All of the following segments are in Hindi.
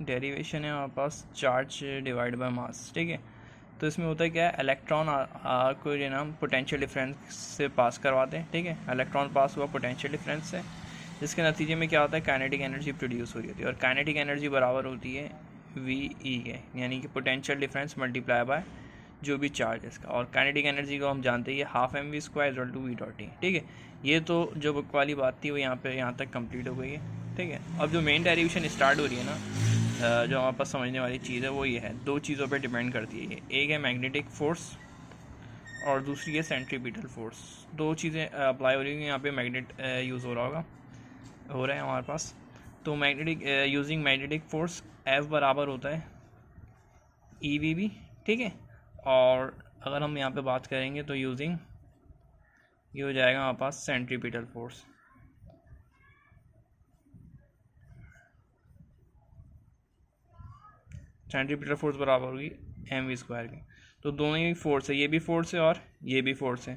डेरिवेशन है हमारे पास चार्ज डिवाइड बाय मास, ठीक है। तो इसमें होता है क्या है, इलेक्ट्रॉन को ये नाम पोटेंशियल डिफरेंस से पास करवाते हैं, ठीक है। इलेक्ट्रॉन पास हुआ पोटेंशियल डिफरेंस से, जिसके नतीजे में क्या होता है, काइनेटिक एनर्जी प्रोड्यूस हो रही होती है, और काइनेटिक एनर्जी बराबर होती है वी ई के, यानी कि पोटेंशियल डिफरेंस मल्टीप्लाई बाय जो भी चार्ज है इसका। और काइनेटिक एनर्जी को हम जानते हैं half M V square equal to V dot T, ठीक है। ये तो जो बुक वाली बात थी वो यहाँ तक कंप्लीट हो गई है, ठीक है। अब जो मेन डेरिवेशन स्टार्ट हो रही है ना, जो हमारे पास समझने वाली चीज़ है वो ये है, दो चीज़ों पे डिपेंड करती है ये, एक है मैग्नेटिक फोर्स और दूसरी है सेंट्रीपिटल फोर्स। दो चीज़ें अप्लाई हो रही हैं यहाँ पे, मैग्नेट यूज़ हो रहा है हमारे पास। तो magnetic using magnetic force F बराबर होता है ई वी बी, ठीक है। और अगर हम यहाँ पे बात करेंगे तो यूजिंग ये हो जाएगा हमारे पास सेंट्रीपिटल फोर्स, सेंट्रीपिटल फोर्स बराबर होगी एम वी स्क्वायर की। तो दोनों ही फोर्स है, ये भी फोर्स है और ये भी फोर्स है।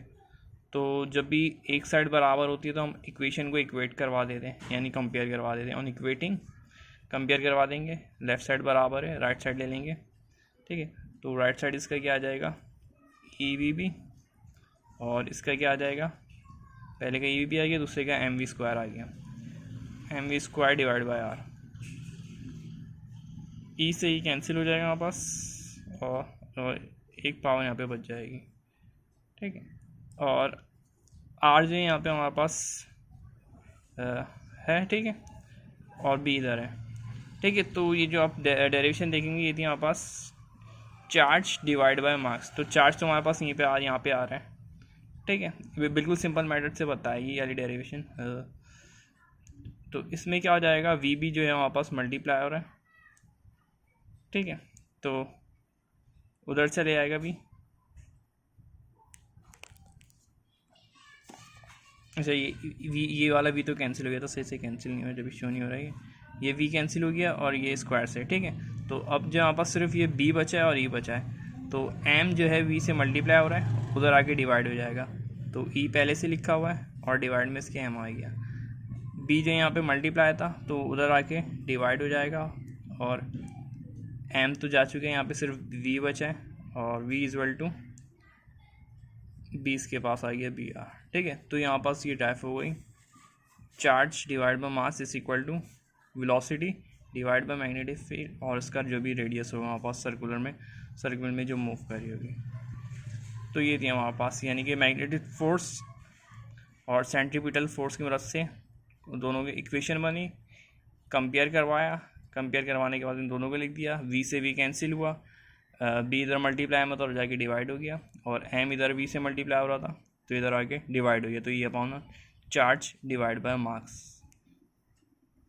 तो जब भी एक साइड बराबर होती है तो हम इक्वेशन को इक्वेट करवा देते हैं, यानी कंपेयर करवा देते हैं। ऑन इक्वेटिंग कंपेयर करवा देंगे, लेफ़्ट साइड बराबर है, राइट साइड ले लेंगे, ठीक है। तो राइट साइड इसका क्या आ जाएगा, ई वी बी, और इसका क्या आ जाएगा, पहले का ई वी बी आ गया, दूसरे का एम वी स्क्वायर आ गया, M V square divide by R. E से ई कैंसिल हो जाएगा हमारे पास, और एक पावर यहाँ पे बच जाएगी, ठीक है। और आर जो है यहाँ पे हमारे पास है, ठीक है, और बी इधर है, ठीक है। तो ये जो आप डेरिवेशन देखेंगे ये थी हमारे पास चार्ज डिवाइड बाय मास। तो चार्ज तो हमारे पास यहाँ पे आ रहा है, ठीक है। ये बिल्कुल सिंपल मेथड से बताएगी ये वाली डेरिवेशन। तो इसमें क्या हो जाएगा, वी बी जो है हमारे पास मल्टीप्लाई हो रहा है, ठीक है। तो उधर से ले आएगा भी, अच्छा ये वाला भी तो कैंसिल हो गया था, सही से कैंसिल नहीं हो रहा, जब शो नहीं हो रहा है ये वी कैंसिल हो गया और ये स्क्वायर से, ठीक है। तो अब जो हमारे पास सिर्फ ये बी बचा है और ई बचा है, तो एम जो है वी से मल्टीप्लाई हो रहा है, उधर आके डिवाइड हो जाएगा। तो ई पहले से लिखा हुआ है और डिवाइड में इसके एम आ गया। बी जो यहाँ पे मल्टीप्लाई था तो उधर आके डिवाइड हो जाएगा, और एम तो जा चुके हैं, यहाँ पे सिर्फ वी बचा है, और वी इज़ टू 20 के पास आ गया बी आर, ठीक है। तो यहाँ पास ये टाइप हो गई, charge divide by mass is equal to velocity divide by magnetic field, और इसका जो भी रेडियस होगा हमारे पास सर्कुलर में जो मूव कर रही होगी। तो ये थी हमारे पास, यानी कि मैग्नेटिक फोर्स और सेंट्रीपिटल फोर्स की मदद से दोनों की इक्वेशन बनी, कंपेयर करवाने के बाद इन दोनों को लिख दिया, वी से वी कैंसिल हुआ, बी इधर मल्टीप्लाई में तो जाके डिवाइड हो गया, और एम इधर वी से मल्टीप्लाई हो रहा था तो इधर आके डिवाइड हो गया। तो ये upon charge divide by mass.